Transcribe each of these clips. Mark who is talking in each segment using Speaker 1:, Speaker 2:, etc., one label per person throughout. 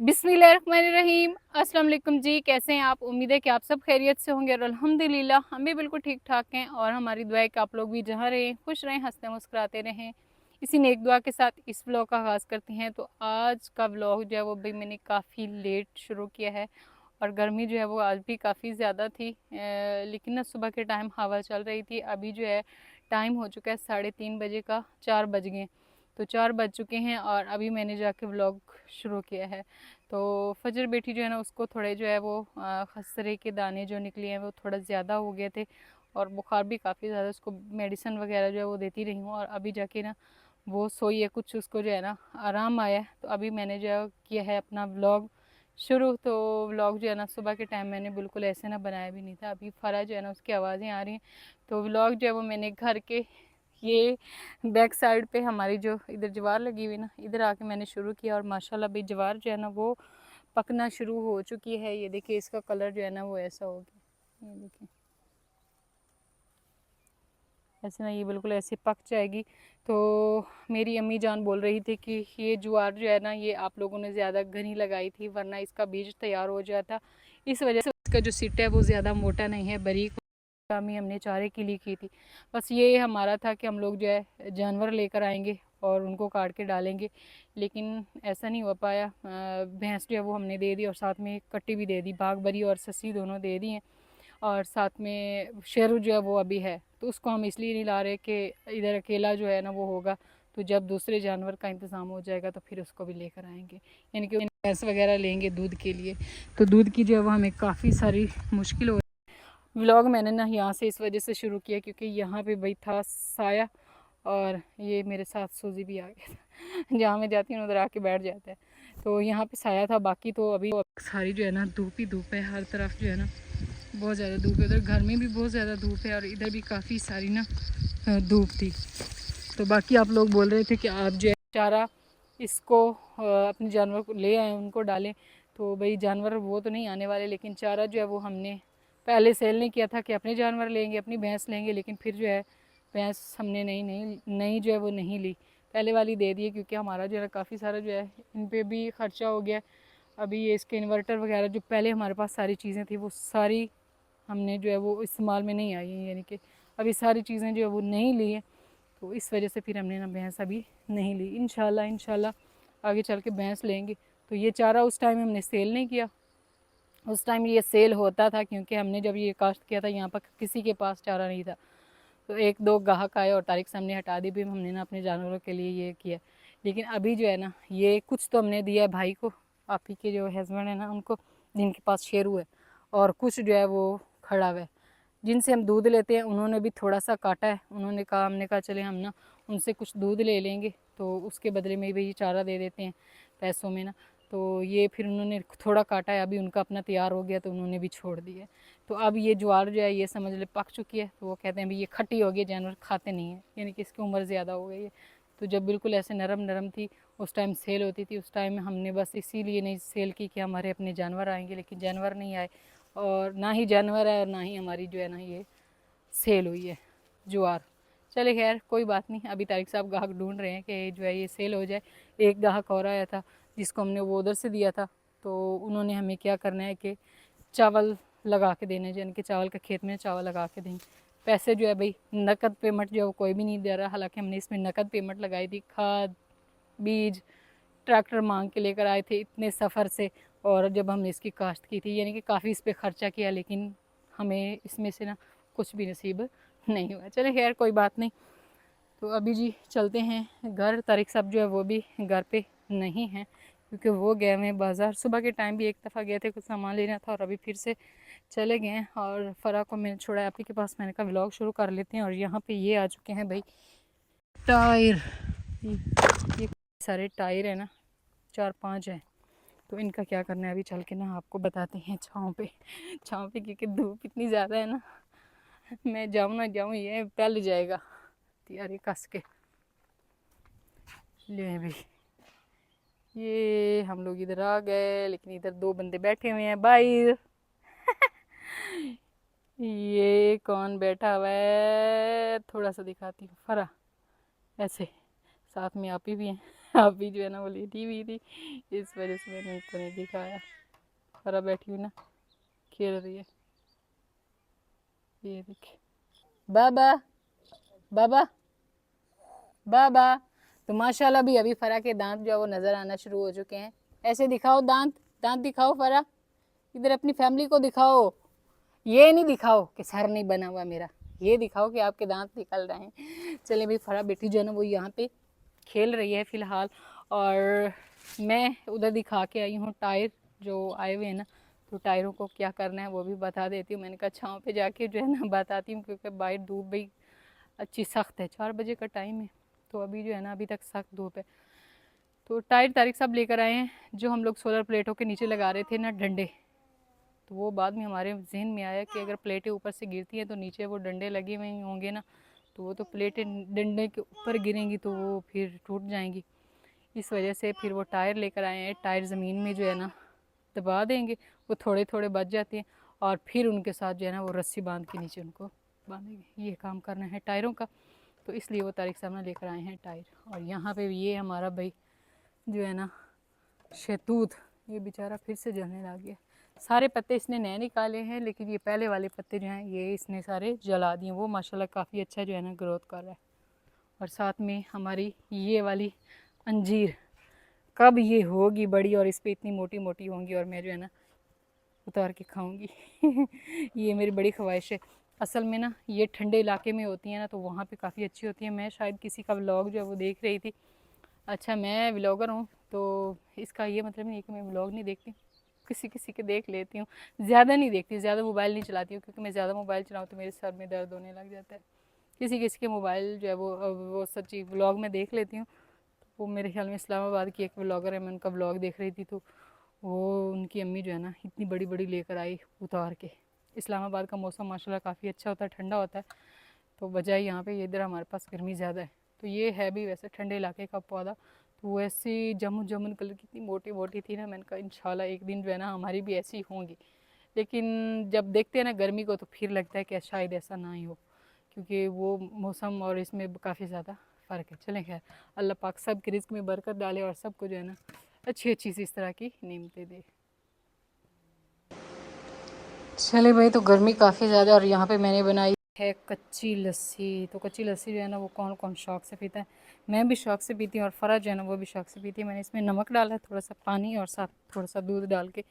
Speaker 1: बिस्मिल्लाहिर्रहमानिर्रहीम। अस्सलाम वालेकुम जी, कैसे हैं आप? उम्मीद है कि आप सब खैरियत से होंगे और अल्हम्दुलिल्लाह हम भी बिल्कुल ठीक ठाक हैं। और हमारी दुआ है कि आप लोग भी जहाँ रहें खुश रहें, हंसते मुस्कुराते रहें। इसी नेक दुआ के साथ इस व्लॉग का आगाज़ करते हैं। तो आज का व्लॉग जो है वो भी मैंने काफ़ी लेट शुरू किया है और गर्मी जो है वो आज भी काफ़ी ज़्यादा थी, लेकिन ना सुबह के टाइम हवा चल रही थी। अभी जो है टाइम हो चुका है 3:30 बजे का, 4 बज गए। तो 4 बज चुके हैं और अभी मैंने जाके व्लॉग शुरू किया है। तो फजर बेटी जो है ना उसको थोड़े जो है वो खसरे के दाने जो निकले हैं वो थोड़ा ज़्यादा हो गए थे और बुखार भी काफ़ी ज़्यादा, उसको मेडिसिन वगैरह जो है वो देती रही हूँ और अभी जाके ना वो सोई है, कुछ उसको जो है ना आराम आया है। तो अभी मैंने जो किया है अपना व्लॉग शुरू। तो व्लॉग जो है ना सुबह के टाइम मैंने बिल्कुल ऐसे ना बनाया भी नहीं था। अभी फरा जो है ना उसकी आवाज़ें आ रही हैं। तो व्लॉग जो है वो मैंने घर के ये बैक साइड पे हमारी जो इधर ज्वार लगी हुई ना, इधर आके मैंने शुरू किया और माशाल्लाह भी ज्वार जो है ना वो पकना शुरू हो चुकी है। ये देखिए इसका कलर जो है ना वो ऐसा हो गया, ये देखिए ऐसे ना ये बिल्कुल ऐसे पक जाएगी। तो मेरी अम्मी जान बोल रही थी कि ये ज्वार जो है ना ये आप लोगों ने ज़्यादा घनी लगाई थी वरना इसका बीज तैयार हो जाता। इस वजह से इसका जो सिट है वो ज़्यादा मोटा नहीं है, बारीक ही हमने चारे के लिए की थी। बस ये हमारा था कि हम लोग जो है जानवर लेकर आएंगे और उनको काट के डालेंगे, लेकिन ऐसा नहीं हो पाया। भैंस जो है वो हमने दे दी और साथ में कट्टी भी दे दी, बाघ बरी और ससी दोनों दे दी हैं। और साथ में शेरू जो है वो अभी है, तो उसको हम इसलिए नहीं ला रहे कि इधर अकेला जो है ना वो होगा, तो जब दूसरे जानवर का इंतज़ाम हो जाएगा तो फिर उसको भी लेकर आएंगे। यानी कि भैंस वगैरह लेंगे दूध के लिए, तो दूध की जो है वो हमें काफ़ी सारी मुश्किल हो। व्लॉग मैंने ना यहाँ से इस वजह से शुरू किया क्योंकि यहाँ पे भाई था साया और ये मेरे साथ सूजी भी आ गया था। जहाँ मैं जाती हूँ उधर आके बैठ जाता है, तो यहाँ पे साया था। बाकी तो अभी सारी जो है ना धूप ही धूप है, हर तरफ जो है ना बहुत ज़्यादा धूप है। उधर घर में भी बहुत ज़्यादा धूप है और इधर भी काफ़ी सारी ना धूप थी। तो बाकी आप लोग बोल रहे थे कि आप जो है चारा इसको अपने जानवर को ले आए, उनको डालें। तो भाई जानवर वो तो नहीं आने वाले, लेकिन चारा जो है वो हमने पहले सेल नहीं किया था कि अपने जानवर लेंगे, अपनी भैंस लेंगे, लेकिन फिर जो है भैंस हमने नई जो है वो नहीं ली, पहले वाली दे दी है क्योंकि हमारा जो है काफ़ी सारा जो है इन पर भी ख़र्चा हो गया। अभी ये इसके इन्वर्टर वगैरह जो पहले हमारे पास सारी चीज़ें थी वो सारी हमने जो है वो इस्तेमाल में नहीं आई हैं, यानी कि अभी सारी चीज़ें जो है वो नहीं ली हैं। तो इस वजह से फिर हमने ना भैंस अभी नहीं ली। इंशाल्लाह आगे चल के भैंस लेंगे। तो ये चारा उस टाइम हमने सेल नहीं किया, उस टाइम ये सेल होता था क्योंकि हमने जब ये काश्त किया था यहाँ पर किसी के पास चारा नहीं था। तो एक दो ग्राहक आए और तारीख से हमने हटा दी भी, हमने ना अपने जानवरों के लिए ये किया। लेकिन अभी जो है ना ये कुछ तो हमने दिया है भाई को, आप ही के जो हस्बैंड है ना उनको, जिनके पास शेरू है, और कुछ जो है वो खड़ा हुआ है। जिनसे हम दूध लेते हैं उन्होंने भी थोड़ा सा काटा है। उन्होंने कहा, हमने कहा चले हम ना उनसे कुछ दूध ले लेंगे तो उसके बदले में भी चारा दे देते हैं पैसों में ना। तो ये फिर उन्होंने थोड़ा काटा है, अभी उनका अपना तैयार हो गया तो उन्होंने भी छोड़ दिया है। तो अब ये ज्वार जो है ये समझ ले पक चुकी है, तो वो कहते हैं भाई ये खट्टी हो गई, जानवर खाते नहीं है, यानी कि इसकी उम्र ज़्यादा हो गई है। तो जब बिल्कुल ऐसे नरम नरम थी उस टाइम सेल होती थी, उस टाइम हमने बस इसीलिए नहीं सेल की कि हमारे अपने जानवर आएंगे, लेकिन जानवर नहीं आए और ना ही जानवर है और ना ही हमारी जो है ना ये सेल हुई है ज्वार। चले खैर कोई बात नहीं, अभी तारिक साहब ग्राहक ढूंढ रहे हैं कि जो है ये सेल हो जाए। एक ग्राहक और आया था जिसको हमने वो उधर से दिया था, तो उन्होंने हमें क्या करना है कि चावल लगा के देने, यानी कि चावल के खेत में चावल लगा के देंगे। पैसे जो है भाई नकद पेमेंट जो है कोई भी नहीं दे रहा, हालांकि हमने इसमें नकद पेमेंट लगाई थी। खाद, बीज, ट्रैक्टर मांग के लेकर आए थे इतने सफ़र से, और जब हमने इसकी काश्त की थी यानी कि काफ़ी इस पर ख़र्चा किया, लेकिन हमें इसमें से ना कुछ भी नसीब नहीं हुआ। चले खैर कोई बात नहीं। तो अभी जी चलते हैं घर। तारिक साहब जो है वो भी घर पे नहीं हैं क्योंकि वो गए हुए हैं बाज़ार। सुबह के टाइम भी एक दफ़ा गए थे, कुछ सामान लेना था और अभी फिर से चले गए हैं। और फ़रा को मैंने छोड़ा आप ही के पास, मैंने कहा व्लॉग शुरू कर लेते हैं। और यहाँ पे ये आ चुके हैं भाई टायर, ये सारे टायर है ना, 4-5 हैं। तो इनका क्या करना है अभी चल के ना आपको बताते हैं छाँव पे। छाँव पे क्योंकि धूप इतनी ज़्यादा है ना, मैं जाऊँ ना जाऊँ ये पल जाएगा। तैयारी कस के ले भाई, ये हम लोग इधर आ गए, लेकिन इधर दो बंदे बैठे हुए हैं बाहर। ये कौन बैठा हुआ है, थोड़ा सा दिखाती हूँ, फरा ऐसे, साथ में आप ही भी हैं। अभी जो है ना वो लेटी हुई थी, इस वजह से मैंने उनको नहीं दिखाया। फरा बैठी हुई ना, खेल रही है, ये देखे। बाबा, बाबा, बाबा। तो माशाल्लाह भी अभी फरा के दांत जो है वो नज़र आना शुरू हो चुके हैं। ऐसे दिखाओ दांत, दांत दिखाओ फरा, इधर अपनी फैमिली को दिखाओ। ये नहीं दिखाओ कि सर नहीं बना हुआ मेरा, ये दिखाओ कि आपके दांत निकल रहे हैं। चलिए भाई, फरा बेटी जो है ना वो यहाँ पे खेल रही है फ़िलहाल, और मैं उधर दिखा के आई हूँ टायर जो आए हुए हैं ना, तो टायरों को क्या करना है वो भी बता देती हूँ। मैंने कहा छाँव पे जाके जो है ना बताती हूँ, क्योंकि बाहर धूप भी अच्छी सख्त है, 4 बजे का टाइम है, तो अभी जो है ना अभी तक सख्त धूप है। तो टायर तारिक सब लेकर आए हैं, जो हम लोग सोलर प्लेटों के नीचे लगा रहे थे ना डंडे, तो वो बाद में हमारे जहन में आया कि अगर प्लेटें ऊपर से गिरती हैं तो नीचे वो डंडे लगे हुए होंगे ना, तो वो तो प्लेटें डंडे के ऊपर गिरेंगी तो वो फिर टूट जाएंगी। इस वजह से फिर वो टायर लेकर आए हैं। टायर ज़मीन में जो है ना दबा देंगे, वो थोड़े थोड़े बच जाते हैं, और फिर उनके साथ जो है ना वो रस्सी बांध के नीचे उनको बांधेंगे। ये काम करना है टायरों का, तो इसलिए वो तारिक साहब ने लेकर आए हैं टायर। और यहाँ पे ये हमारा भाई जो है ना शहतूत, ये बेचारा फिर से जलने लग गया। सारे पत्ते इसने नए निकाले हैं, लेकिन ये पहले वाले पत्ते जो हैं ये इसने सारे जला दिए। वो माशाल्लाह काफ़ी अच्छा जो है ना ग्रोथ कर रहा है। और साथ में हमारी ये वाली अंजीर, कब ये होगी बड़ी और इस पर इतनी मोटी मोटी होंगी और मैं जो है ना उतार के खाऊंगी। ये मेरी बड़ी ख्वाहिश है। असल में ना ये ठंडे इलाके में होती हैं ना, तो वहाँ पे काफ़ी अच्छी होती है। मैं शायद किसी का व्लॉग जो है वो देख रही थी। अच्छा, मैं व्लॉगर हूँ, तो इसका ये मतलब नहीं है कि मैं व्लॉग नहीं देखती, किसी किसी के देख लेती हूँ। ज़्यादा नहीं देखती, ज़्यादा मोबाइल नहीं चलाती हूँ, क्योंकि मैं ज़्यादा मोबाइल चलाऊँ तो मेरे सर में दर्द होने लग जाता है। किसी किसी के मोबाइल जो है वो सच्ची व्लॉग में देख लेती हूँ। वो मेरे ख्याल में इस्लामाबाद की एक व्लॉगर है, मैं उनका व्लॉग देख रही थी, तो वो उनकी अम्मी जो है ना इतनी बड़ी बड़ी लेकर आई उतार के। इस्लामाबाद का मौसम माशाल्लाह काफ़ी अच्छा होता है, ठंडा होता है, तो बजाय यहाँ पे इधर हमारे पास गर्मी ज़्यादा है। तो ये है भी वैसे ठंडे इलाके का पौधा, तो वो ऐसी जामुन जामुन कलर की इतनी मोटी मोटी थी ना, मैंने कहा इंशाल्लाह एक दिन जो है ना हमारी भी ऐसी होंगी। लेकिन जब देखते हैं ना गर्मी को, तो फिर लगता है कि शायद ऐसा ना ही हो, क्योंकि वो मौसम और इसमें काफ़ी ज़्यादा फ़र्क है। चलें खैर, अल्लाह पाक सब के रिज़्क़ में बरकत डाले और सबको जो है ना अच्छी अच्छी सी इस तरह की नेमतें दे। चले भाई, तो गर्मी काफ़ी ज़्यादा, और यहाँ पे मैंने बनाई है कच्ची लस्सी। तो कच्ची लस्सी जो है ना वो कौन कौन शौक़ से पीता है, मैं भी शौक़ से पीती हूँ, और फ़रा जो है ना वो भी शौक़ से पीती है। मैंने इसमें नमक डाला है, थोड़ा सा पानी, और साथ थोड़ा सा दूध डाल के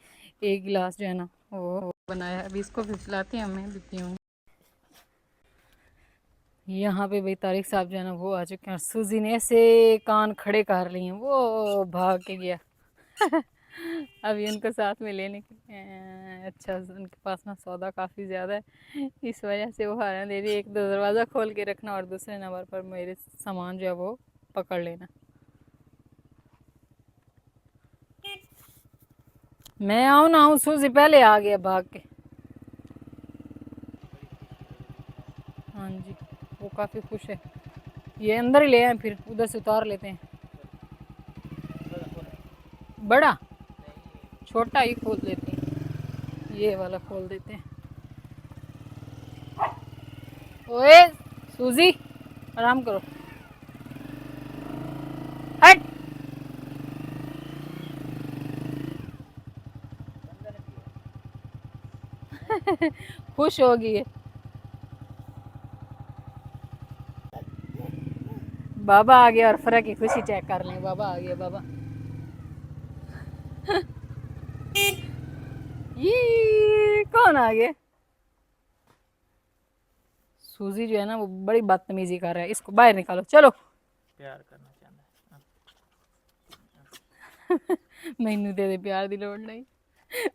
Speaker 1: 1 गिलास जो है ना वो बनाया है। अभी इसको भी पिलाती हूँ, मैं भी पीऊँगी। यहाँ पे भाई तारिक साहब जो है ना वो आ चुके हैं, और सूजी ने ऐसे कान खड़े कर लिए हैं, वो भाग के गया। अभी उनको साथ में लेने के अच्छा, उनके पास ना सौदा काफ़ी ज़्यादा है, इस वजह से वो हारा दे रही है। एक दो दरवाज़ा खोल के रखना और दूसरे नंबर पर मेरे सामान जो है वो पकड़ लेना। मैं आऊँ ना आऊँ, सूजी पहले आ गया भाग के। हाँ जी, वो काफ़ी खुश है। ये अंदर ही ले आए, फिर उधर से उतार लेते हैं। बड़ा छोटा ही खोल देते हैं, ये वाला खोल देते हैं। ओए सूजी, आराम करो, हट। खुश हो गई है। बाबा आ गया, और फरा की खुशी चेक कर लें। बाबा आ गया, बाबा। ये कौन आ गया? सूजी जो है ना वो बड़ी बदतमीजी कर रहा है, इसको बाहर निकालो, चलो।
Speaker 2: प्यार करना चाहता है।
Speaker 1: मैनू दे दे प्यार दी लोड़ नहीं।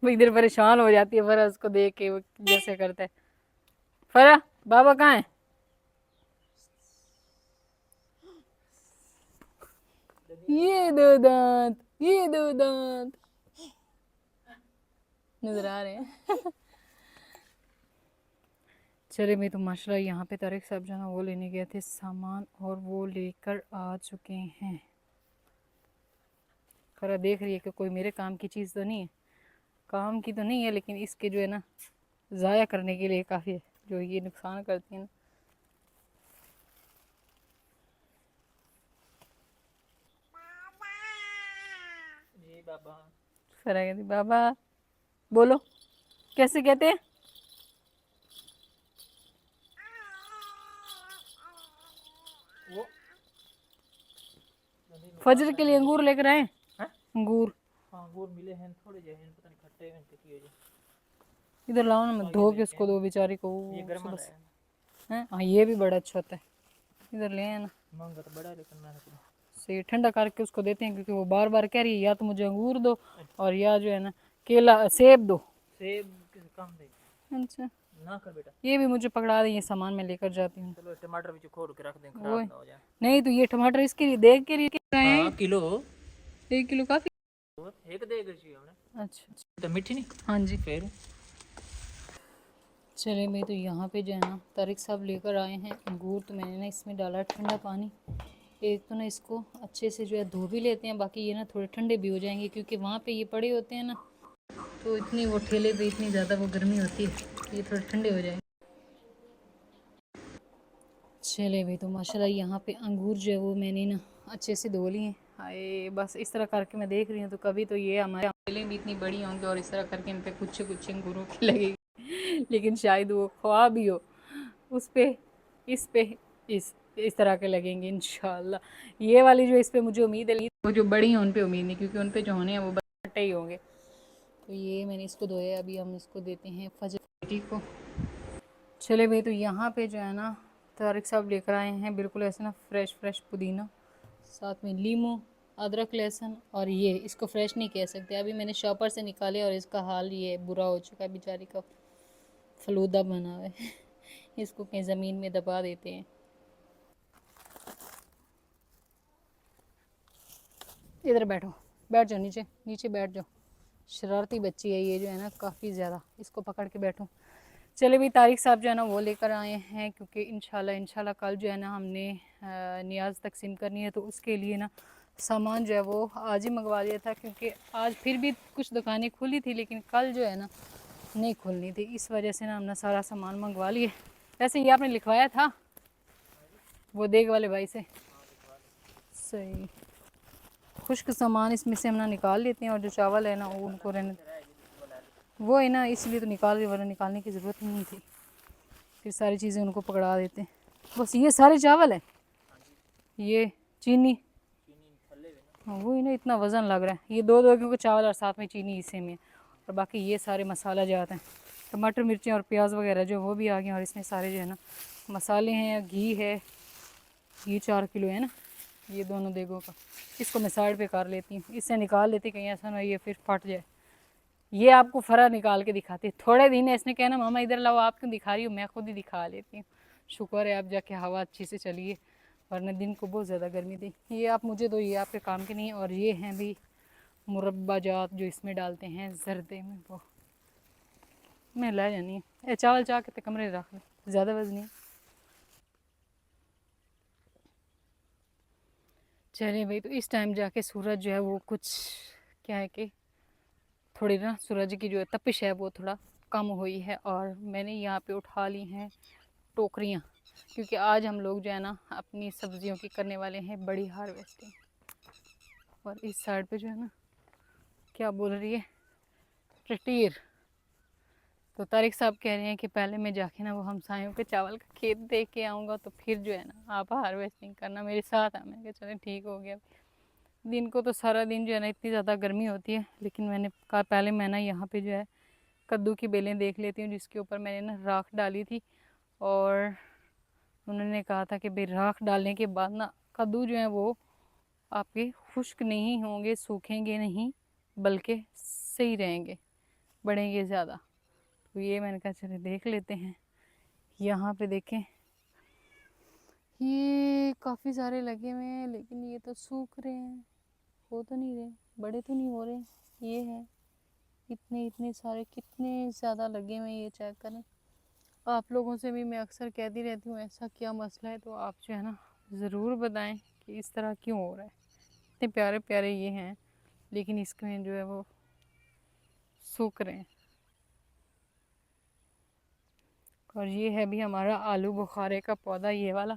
Speaker 1: वो इधर परेशान हो जाती है फरा उसको देख के, वो जैसे करता है। फरा, बाबा कहाँ है? ये दो दांत, ये दो दांत नजर आ रहे हैं। चले मैं तो माशाल्लाह यहाँ पे तारिक साहब जो है वो लेने गए थे सामान, और वो लेकर आ चुके हैं। फरा देख रही है कि कोई मेरे काम की चीज़ तो नहीं है, काम की तो नहीं है, लेकिन इसके जो है ना ज़ाया करने के लिए काफ़ी है, जो ये नुकसान करती है ना।
Speaker 2: बाबा।
Speaker 1: फरा कहती बाबा, बोलो कैसे कहते हैं?
Speaker 2: वो
Speaker 1: फजर के लिए अंगूर लेकर आए।
Speaker 2: हैं?
Speaker 1: अंगूर
Speaker 2: हाँ अंगूर मिले हैं थोड़े जे हैं, पता नहीं खट्टे हैं कि किए जे।
Speaker 1: इधर लाओ ना, मैं धो के उसको दो बेचारी को।
Speaker 2: ये गर्म
Speaker 1: सुबह
Speaker 2: है।
Speaker 1: हैं? हाँ ये भी बड़ा अच्छा होता है। इधर ले आना।
Speaker 2: महंगा तो बड़ा है लेकिन मैं
Speaker 1: सही ठंडा करके उसको देते हैं, क्योंकि वो बार बार कह रही है या तो मुझे अंगूर दो और या जो है ना केला सेब दो।
Speaker 2: सेब किस काम दे
Speaker 1: अच्छा
Speaker 2: ना कर बेटा।
Speaker 1: ये भी मुझे पकड़ा दे, ये सामान मैं लेकर जाती हूँ।
Speaker 2: चलो टमाटर भी खोल के रख दें,
Speaker 1: वो
Speaker 2: खराब ना हो जाए।
Speaker 1: नहीं तो ये टमाटर इसके लिए देख के लिए कितना है?
Speaker 2: हाँ किलो
Speaker 1: 1 किलो काफी।
Speaker 2: एक देगा चाहिए हमने।
Speaker 1: अच्छा
Speaker 2: तो मीठी नहीं
Speaker 1: हाँ जी।
Speaker 2: फिर
Speaker 1: चले मैं तो यहाँ पे जो है ना तारिक साहब लेकर आए हैं अंगूर, तो मैंने ना इसमें डाला ठंडा पानी। एक तो ना इसको अच्छे से जो है धो भी लेते हैं, बाकी ये ना थोड़े ठंडे भी हो जाएंगे, क्योंकि वहाँ पे ये पड़े होते हैं ना, तो इतनी वो ठेले पे इतनी ज़्यादा वो गर्मी होती है, ये थोड़े ठंडे हो जाएंगे। चले भाई तो माशाल्लाह यहाँ पे अंगूर जो है वो मैंने ना अच्छे से धो लिए। हाय बस इस तरह करके मैं देख रही हूँ, तो कभी तो ये हमारे ठेले भी इतनी बड़ी होंगी और इस तरह करके इन पे कुछ कुछ अंगूरों की लगेगी, लेकिन शायद वो ख्वाब ही हो, उस पे इस पे इस तरह के लगेंगे इंशाल्लाह। ये वाली जो इस पे मुझे उम्मीद है, वो जो बड़ी हैं उन पे उम्मीद नहीं, क्योंकि उन पे जो होने हैं वो बट्टे ही होंगे। तो ये मैंने इसको धोया, अभी हम इसको देते हैं फजर बेटी को। चले भाई तो यहाँ पे जो है ना तारिक साहब लेकर आए हैं बिल्कुल ऐसे ना फ्रेश फ्रेश पुदीना, साथ में लीमू, अदरक, लहसुन, और ये इसको फ्रेश नहीं कह सकते, अभी मैंने शॉपर से निकाले और इसका हाल ये बुरा हो चुका है, बेचारी का फलूदा बना हुआ है। इसको कहीं ज़मीन में दबा देते हैं। इधर बैठो, बैठ जाओ नीचे, नीचे बैठ जाओ। शरारती बच्ची है ये जो है ना काफ़ी ज़्यादा, इसको पकड़ के बैठो। चले भी तारिक साहब जो है ना वो लेकर आए हैं, क्योंकि इंशाल्लाह कल जो है ना हमने नियाज़ तकसीम करनी है, तो उसके लिए ना सामान जो है वो आज ही मंगवा लिया था, क्योंकि आज फिर भी कुछ दुकानें खुली थी लेकिन कल जो है ना नहीं खुलनी थी, इस वजह से ना हमने सारा सामान मंगवा लिए। वैसे ये आपने लिखवाया था वो देग वाले भाई से? सही। खुश्क सामान इसमें से हम ना निकाल लेते हैं, और जो चावल है ना वो उनको रहने, वो है ना इसलिए तो निकाल रही, वरना निकालने की ज़रूरत ही नहीं थी। फिर सारी चीज़ें उनको पकड़ा देते हैं। बस ये सारे चावल है, ये चीनी, हाँ वही ना इतना वज़न लग रहा है, ये 2 क्योंकि चावल और साथ में चीनी इसी में, और बाकी ये सारे मसाला जाते हैं, टमाटर मिर्चें और प्याज वगैरह जो वो भी आ गए, और इसमें सारे जो है ना मसाले हैं, घी है, घी 4 किलो है ना ये दोनों देगों का। इसको मैं साइड पे कर लेती हूँ, इससे निकाल लेती, कहीं ऐसा ना ये फिर फट जाए। ये आपको फरा निकाल के दिखाती है, थोड़े दिन है इसने कहना मामा इधर लाओ, आप क्यों दिखा रही हो, मैं खुद ही दिखा लेती हूँ। शुक्र है आप जाके हवा अच्छी से चली है, वरना दिन को बहुत ज़्यादा गर्मी थी। ये आप मुझे दो, ये आपके काम के नहीं है। और ये हैं भी मुरब्बा जात जो इसमें डालते हैं जर्दे में, वो मैं ला जानी है। चावल चाह के कमरे रख ले, ज़्यादा वजन नहीं। चले भाई तो इस टाइम जाके सूरज जो है वो कुछ क्या है कि थोड़ी ना सूरज की जो है तपिश है वो थोड़ा कम हुई है, और मैंने यहाँ पे उठा ली हैं टोकरियाँ, क्योंकि आज हम लोग जो है ना अपनी सब्जियों की करने वाले हैं बड़ी हार्वेस्टिंग। और इस साइड पे जो है ना क्या बोल रही है टटीर, तो तारिक साहब कह रहे हैं कि पहले मैं जाके ना वो हमसायों के चावल का खेत देख के आऊँगा, तो फिर जो है ना आप हार्वेस्टिंग करना मेरे साथ। मैंने कहा चलें ठीक हो गया। दिन को तो सारा दिन जो है ना इतनी ज़्यादा गर्मी होती है, लेकिन मैंने कहा पहले मैं ना यहाँ पे जो है कद्दू की बेलें देख लेती हूँ, जिसके ऊपर मैंने ना राख डाली थी, और उन्होंने कहा था कि भाई राख डालने के बाद ना कद्दू जो है वो आपके खुश्क नहीं होंगे, सूखेंगे नहीं, बल्कि सही रहेंगे, बढ़ेंगे ज़्यादा। तो ये मैंने कहा चले देख लेते हैं। यहाँ पे देखें ये काफ़ी सारे लगे हुए हैं, लेकिन ये तो सूख रहे हैं, हो तो नहीं रहे, बड़े तो नहीं हो रहे। ये है इतने इतने सारे, कितने ज़्यादा लगे हुए हैं, ये चेक करें। आप लोगों से भी मैं अक्सर कहती रहती हूँ ऐसा क्या मसला है, तो आप जो है ना ज़रूर बताएं कि इस तरह क्यों हो रहा है। इतने प्यारे प्यारे ये हैं, लेकिन इसमें जो है वो सूख रहे हैं। और ये है भी हमारा आलू बुखारे का पौधा, ये वाला,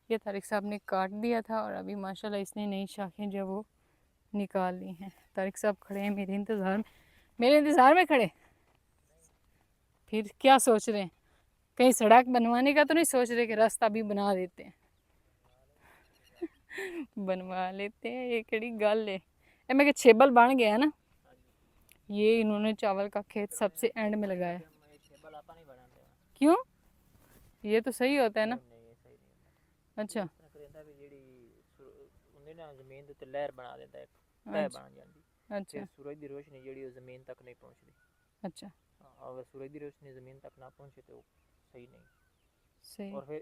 Speaker 1: ये तारिक साहब ने काट दिया था, और अभी माशाल्लाह इसने नई शाखें जो वो निकाल ली हैं। तारिक साहब खड़े हैं मेरे इंतज़ार में खड़े। फिर क्या सोच रहे हैं, कहीं सड़क बनवाने का तो नहीं सोच रहे कि रास्ता भी बना देते हैं? बनवा लेते हैं, ये कड़ी गल है। ए मैं छेबल बन गया है ना। ये इन्होंने चावल का खेत सबसे एंड में लगाया। क्यों? ये तो सही होता है ना। अच्छा
Speaker 2: ਜ਼ਮੀਨ ਦੇ ਉੱਤੇ ਲਹਿਰ ਬਣਾ ਦਿੰਦਾ ਇੱਕ ਤਹਿ ਬਣ ਜਾਂਦੀ
Speaker 1: अच्छा
Speaker 2: ਫਿਰ ਸੂਰਜ ਦੀ ਰੋਸ਼ਨੀ ਜਿਹੜੀ ਉਹ ਜ਼ਮੀਨ ਤੱਕ ਨਹੀਂ ਪਹੁੰਚਦੀ
Speaker 1: अच्छा
Speaker 2: ਹਾਂ ਅਗਰ ਸੂਰਜ ਦੀ ਰੋਸ਼ਨੀ ਜ਼ਮੀਨ ਤੱਕ ਨਾ ਪਹੁੰਚੇ ਤੇ ਉਹ ਸਹੀ ਨਹੀਂ
Speaker 1: सही
Speaker 2: ਔਰ ਫਿਰ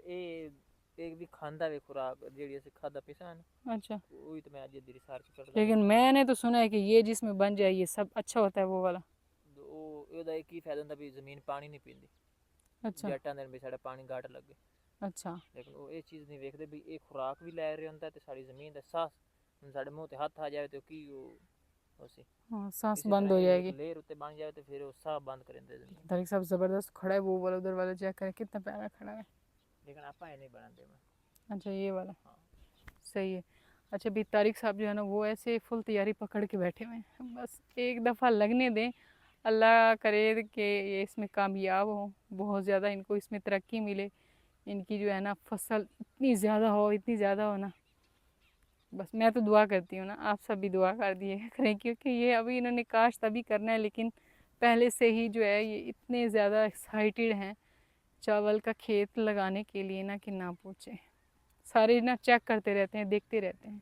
Speaker 2: ਇਹ ਵੀ ਖਾਂਦਾ ਵੇ ਖੁਰਾਕ ਜਿਹੜੀ ਅਸੀਂ ਖਾਦਾ ਪੀਸਾ ਨਾ
Speaker 1: अच्छा।
Speaker 2: ਉਹੀ ਤਾਂ ਮੈਂ ਅੱਜ ਦੀ ਰਿਸਰਚ ਕਰਦਾ
Speaker 1: लेकिन मैंने तो सुना है कि ये जिसमें बन जाए ये सब अच्छा होता है वो वाला।
Speaker 2: ਉਹ ਇਹਦਾ ਕੀ ਫਾਇਦਾ ਹੁੰਦਾ ਵੀ ਜ਼ਮੀਨ ਪਾਣੀ ਨਹੀਂ ਪੀਂਦੀ
Speaker 1: अच्छा
Speaker 2: ਜੱਟਾਂ ਦੇ ਵੀ ਸਾਡਾ ਪਾਣੀ ਘੱਟ ਲੱਗੇ
Speaker 1: अच्छा
Speaker 2: ਲੇਕਿਨ ਉਹ ਇਹ ਚੀਜ਼ ਨਹੀਂ ਵੇਖਦੇ ਵੀ ਇਹ ਖੁਰਾਕ ਵੀ ਲੈ ਰਿਹਾ ਹੁੰਦਾ ਤੇ ਸਾਡੀ ਜ਼ਮੀਨ ਦਾ ਸਾਹ ਹੁਣ ਸਾਡੇ ਮੂੰਹ ਤੇ ਹੱਥ ਆ ਜਾਵੇ ਤੇ ਕੀ ਉਹ ਸੀ
Speaker 1: हाँ सांस
Speaker 2: इसी
Speaker 1: बंद
Speaker 2: तरह
Speaker 1: हो
Speaker 2: एक
Speaker 1: जाएगी।
Speaker 2: लेयर उत्ते बन जाए तो फिर वो साह बंद कर देते जमीन
Speaker 1: तारिक साहब ज़बरदस्त खड़ा है, वो वाला उधर वाला चेक करें कितना प्यारा खड़ा है।
Speaker 2: लेकिन आप नहीं बनाते में
Speaker 1: अच्छा ये वाला
Speaker 2: हाँ
Speaker 1: सही है। अच्छा भी तारिक साहब जो है ना वो ऐसे फुल तैयारी पकड़ के बैठे हुए हैं, बस एक दफ़ा लगने दें। अल्लाह करे कि ये इसमें कामयाब हो, बहुत ज़्यादा इनको इसमें तरक्की मिले, इनकी जो है ना फसल इतनी ज़्यादा हो ना। बस मैं तो दुआ करती हूँ ना, आप सब भी दुआ कर दिए करें, क्योंकि ये अभी इन्होंने काश तभी करना है, लेकिन पहले से ही जो है ये इतने ज़्यादा एक्साइटेड हैं चावल का खेत लगाने के लिए ना कि ना पूछे। सारे ना चेक करते रहते हैं, देखते रहते हैं।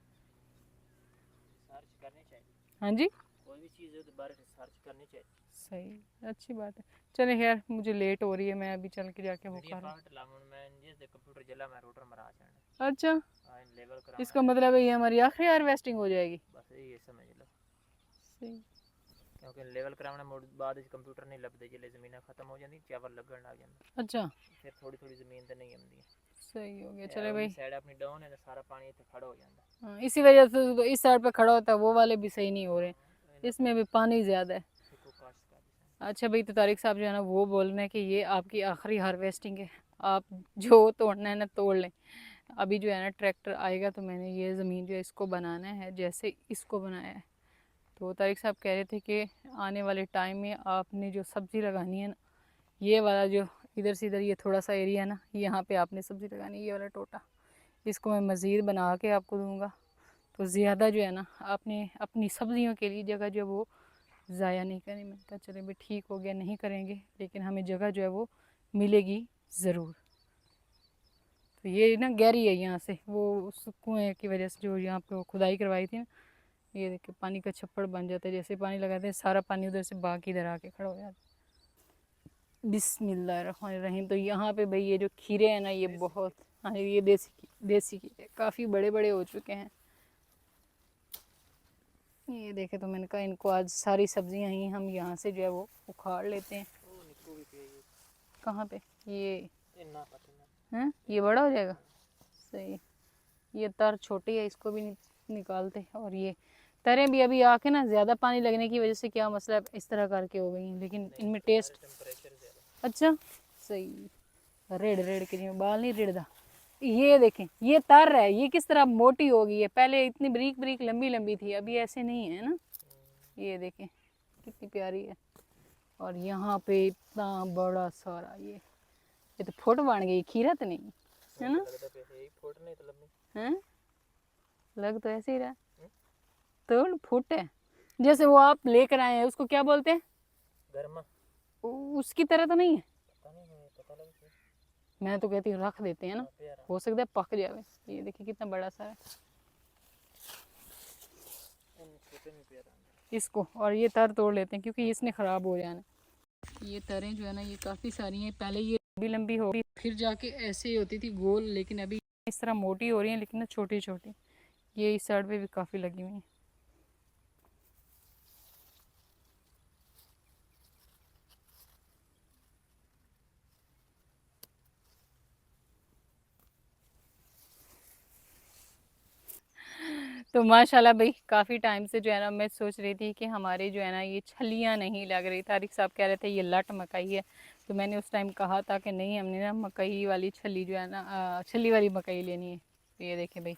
Speaker 2: रिसर्च करनी चाहिए
Speaker 1: हाँ जी
Speaker 2: कोई भी चीज़ है तो बारे रिसर्च करनी चाहिए
Speaker 1: सही, अच्छी बात है। चले यार मुझे लेट हो रही है, मैं अभी चल के जाके वो
Speaker 2: मीडिया
Speaker 1: कर।
Speaker 2: फाट लाऊं मैं जिस कंप्यूटर जला मैं रोटर मरा जाना
Speaker 1: अच्छा
Speaker 2: हाँ लेवल करा
Speaker 1: इसका मतलब है ये हमारी आखिरी हार्वेस्टिंग हो जाएगी।
Speaker 2: बस ये समझ लो
Speaker 1: सही
Speaker 2: क्योंकि लेवल कराने बाद कंप्यूटर नहीं लभदे जिले जमीन खत्म हो जाती चावल लगन लग जाता
Speaker 1: अच्छा
Speaker 2: फिर थोड़ी थोड़ी जमीन तो नहीं आती
Speaker 1: सही हो गया। चले भाई
Speaker 2: साइड अपनी डाउन है सारा पानी इतने खड़ा हो जाता
Speaker 1: हाँ, इसी वजह से तो इस साइड पे खड़ा होता है, वो वाले भी सही नहीं हो रहे, इसमें भी पानी ज़्यादा है। अच्छा भाई तो तारिक साहब जो है ना वो बोल रहे हैं कि ये आपकी आखिरी हार्वेस्टिंग है, आप जो तोड़ना है ना तोड़ लें। अभी जो है ना ट्रैक्टर आएगा तो मैंने ये ज़मीन जो है इसको बनाना है जैसे इसको बनाया है। तो तारिक साहब कह रहे थे कि आने वाले टाइम में आपने जो सब्ज़ी लगानी है ना, ये वाला जो इधर से इधर ये थोड़ा सा एरिया है ना, यहाँ पे आपने सब्ज़ी लगानी है, ये वाला टोटा इसको मैं मज़ीद बना के आपको दूँगा। तो ज़्यादा जो है ना आपने अपनी सब्ज़ियों के लिए जगह जो है वो ज़ाया नहीं करनी। मैंने कहा चले भाई ठीक हो गया, नहीं करेंगे, लेकिन हमें जगह जो है वो मिलेगी ज़रूर। तो ये ना गहरी है यहाँ से, वो उस कुएँ की वजह से जो यहाँ पे खुदाई करवाई थी ना, ये देखिए पानी का छप्पड़ बन जाता है, जैसे पानी लगाते हैं सारा पानी उधर से बाकी इधर आके खड़ा हो जाता है। बिस्मिल्लाहिर्रहमानिर्रहीम। तो यहाँ पे भाई ये जो खीरे हैं ना ये बहुत, हाँ ये देसी खीरे काफ़ी बड़े बड़े हो चुके हैं। ये देखे तो मैंने कहा इनको आज सारी सब्जियां ही हम यहाँ से जो है वो उखाड़ लेते हैं। कहाँ पे ये हैं, ये बड़ा हो जाएगा सही। ये तर छोटी है, इसको भी निकालते। और ये तरें भी अभी आके ना ज़्यादा पानी लगने की वजह से क्या मसला है इस तरह करके हो गई हैं, लेकिन इनमें टेस्ट अच्छा सही। रेड़ रेड़ के जिम्मे बाल नहीं रेड़दा। ये देखें ये तर है, ये किस तरह मोटी हो गई है, पहले इतनी बरीक बरीक लंबी लंबी थी, अभी ऐसे नहीं है ना। ये देखें कितनी प्यारी है। और यहाँ पे इतना बड़ा सारा ये तो फुट बन गई, खीरा तो नहीं है ना। हैं लग तो ऐसे ही रहा, तो फुट है जैसे वो आप लेकर आए हैं उसको क्या बोलते हैं, उसकी तरह तो नहीं है। मैं तो कहती हूँ रख देते हैं ना, हो सकता है पक जाए। ये देखिए कितना बड़ा सा है इसको। और ये तर तोड़ लेते हैं क्योंकि इसने ख़राब हो जाना। ये तरें जो है ना ये काफ़ी सारी हैं, पहले ये लंबी लंबी होगी फिर जाके ऐसे ही होती थी गोल, लेकिन अभी इस तरह मोटी हो रही हैं, लेकिन ना छोटी छोटी। ये इस साइड पे भी काफ़ी लगी हुई हैं। तो माशाल्लाह भाई काफ़ी टाइम से जो है ना मैं सोच रही थी कि हमारे जो है ना ये छलियाँ नहीं लग रही। तारिक साहब कह रहे थे ये लट मकई है, तो मैंने उस टाइम कहा था कि नहीं हमने ना मकई वाली छली जो है ना छली वाली मकई लेनी है। तो ये देखें भाई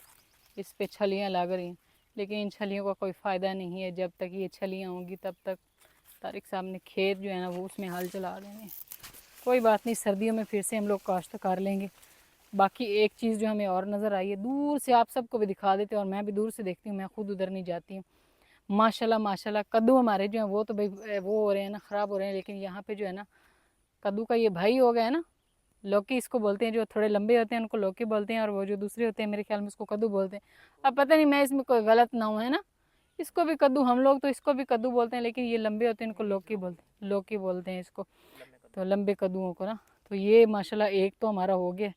Speaker 1: इस पे छलियाँ लग रही हैं, लेकिन इन छलियों का कोई फ़ायदा नहीं है। जब तक ये छलियाँ होंगी तब तक तारिक साहब ने खेत जो है ना वो उसमें हल चला देंगे। कोई बात नहीं, सर्दियों में फिर से हम लोग काश्त कर लेंगे। बाकी एक चीज़ जो हमें और नज़र आई है, दूर से आप सबको भी दिखा देते हैं और मैं भी दूर से देखती हूँ, मैं खुद उधर नहीं जाती हूँ। माशाल्लाह माशाल्लाह कद्दू हमारे जो हैं वो तो भाई वो हो रहे हैं ना, ख़राब हो रहे हैं, लेकिन यहाँ पे जो है ना कद्दू का ये भाई हो गया है ना, लौकी इसको बोलते हैं, जो थोड़े लंबे होते हैं उनको लौकी बोलते हैं, और वो जो दूसरे होते हैं मेरे ख्याल में उसको कद्दू बोलते हैं। अब पता नहीं मैं इसमें कोई गलत ना हूँ, है ना। इसको भी कद्दू, हम लोग तो इसको भी कद्दू बोलते हैं, लेकिन ये लंबे होते हैं इनको लौकी बोलते हैं, लौकी बोलते हैं इसको।
Speaker 2: लम्बे
Speaker 1: तो
Speaker 2: कद्दू।
Speaker 1: लंबे कद्दूओं को ना, तो ये माशाल्लाह एक तो हमारा हो गया।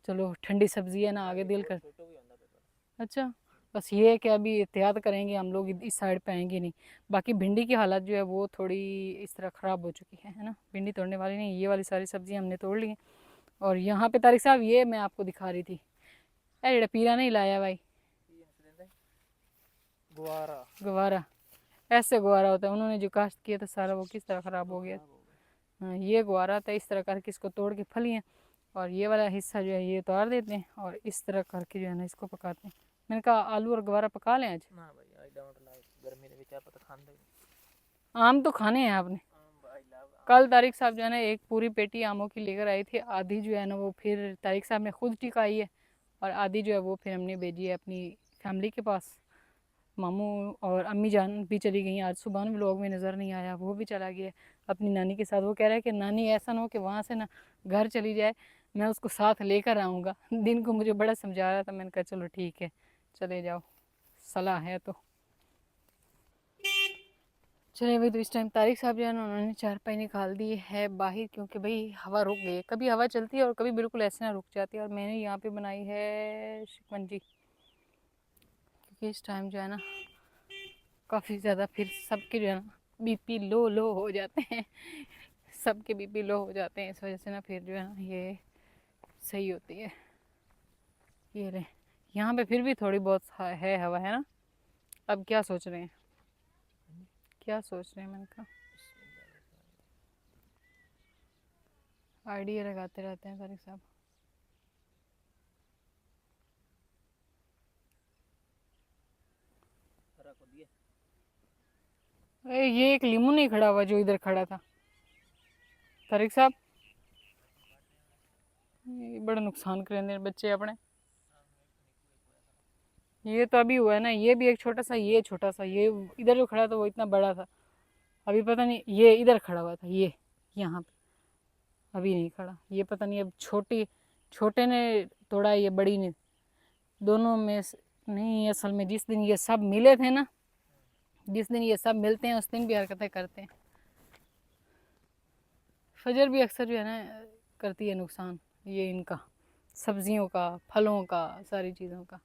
Speaker 1: चलो ठंडी सब्जी है ना, आगे दिल कर।
Speaker 2: छोटो भी होता पेपर।
Speaker 1: अच्छा, बस ये है कि अभी एहतियात करेंगे हम लोग, इस साइड पे आएंगे नहीं। बाकी भिंडी की हालत जो है वो थोड़ी इस तरह ख़राब हो चुकी है ना। भिंडी तोड़ने वाली नहीं, ये वाली सारी सब्जी हमने तोड़ ली है। और यहाँ पे तारिक साहब ये मैं आपको दिखा रही थी, अरे पीला नहीं लाया भाई,
Speaker 2: गुआरा
Speaker 1: गवारा। ऐसे गुवारा होता है, उन्होंने जो काश्त किया था सारा वो किस तरह ख़राब हो गया।
Speaker 2: खराब हो गए।
Speaker 1: हाँ, ये गुवारा था, इस तरह करके इसको तोड़ के फलियाँ और ये वाला हिस्सा जो है ये उतार देते हैं और इस तरह करके जो है ना इसको पकाते हैं। मैंने कहा आलू और गवारा पका लें आज।
Speaker 2: ना भाई आई डोंट लाइक गर्मी ਦੇ ਵਿੱਚ ਆਪਾਂ ਤਾਂ ਖਾਂਦੇ ਹੀ नहीं।
Speaker 1: आम तो खाने हैं आपने।
Speaker 2: आई लव
Speaker 1: कल तारिक साहब जो है ना एक पूरी पेटी आमों की लेकर आए थे, आधी जो है ना वो फिर तारिक साहब ने खुद टिकाई है और आधी जो है वो फिर हमने भेजी है अपनी फैमिली के पास। मामू और अम्मी जान भी चली गई, आज सुबह में व्लॉग में नज़र नहीं आया, वो भी चला गया अपनी नानी के साथ। वो कह रहा है कि नानी ऐसा ना हो कि वहाँ से ना घर चली जाए, मैं उसको साथ लेकर आऊँगा। दिन को मुझे बड़ा समझा रहा था, मैंने कहा चलो ठीक है चले जाओ, सलाह है तो। चलिए भाई, तो इस टाइम तारिक साहब जो है ना उन्होंने चारपाई निकाल दी है बाहर, क्योंकि भाई हवा रुक गई है। कभी हवा चलती है और कभी बिल्कुल ऐसे ना रुक जाती है। और मैंने यहाँ पे बनाई है शिकंजी, क्योंकि इस टाइम जो है ना काफ़ी ज़्यादा फिर सबके जो है ना बीपी लो लो हो जाते हैं। सबके बीपी लो हो जाते हैं, इस वजह से ना फिर जो है ना ये सही होती है। ये रहे, यहाँ पे फिर भी थोड़ी बहुत है हवा, है ना। अब क्या सोच रहे हैं, क्या सोच रहे हैं, मैंने कहा आइडिया लगाते रहते हैं तारिक साहब।
Speaker 2: हरा को दिए।
Speaker 1: ये एक लीमू नहीं खड़ा हुआ जो इधर खड़ा था तारिक साहब, ये बड़ा नुकसान करेंगे बच्चे अपने। ये तो अभी हुआ है ना, ये भी एक छोटा सा, ये छोटा सा, ये इधर जो खड़ा था वो इतना बड़ा था। अभी पता नहीं ये इधर खड़ा हुआ था, ये यहाँ पे अभी नहीं खड़ा। ये पता नहीं अब छोटी, छोटे ने तोड़ा है, ये बड़ी ने, दोनों में नहीं। असल में जिस दिन ये सब मिले थे ना, जिस दिन ये सब मिलते हैं उस दिन भी हरकतें करते हैं। फजर भी अक्सर जो है ना करती है नुकसान, ये इनका सब्जियों का, फलों का, सारी चीज़ों का,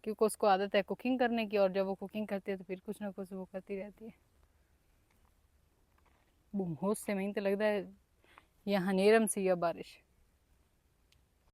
Speaker 1: क्योंकि उसको आदत है कुकिंग करने की, और जब वो कुकिंग करती है तो फिर कुछ ना कुछ वो करती रहती है। होश से नहीं तो लगता है यहाँ नेरम सी या बारिश।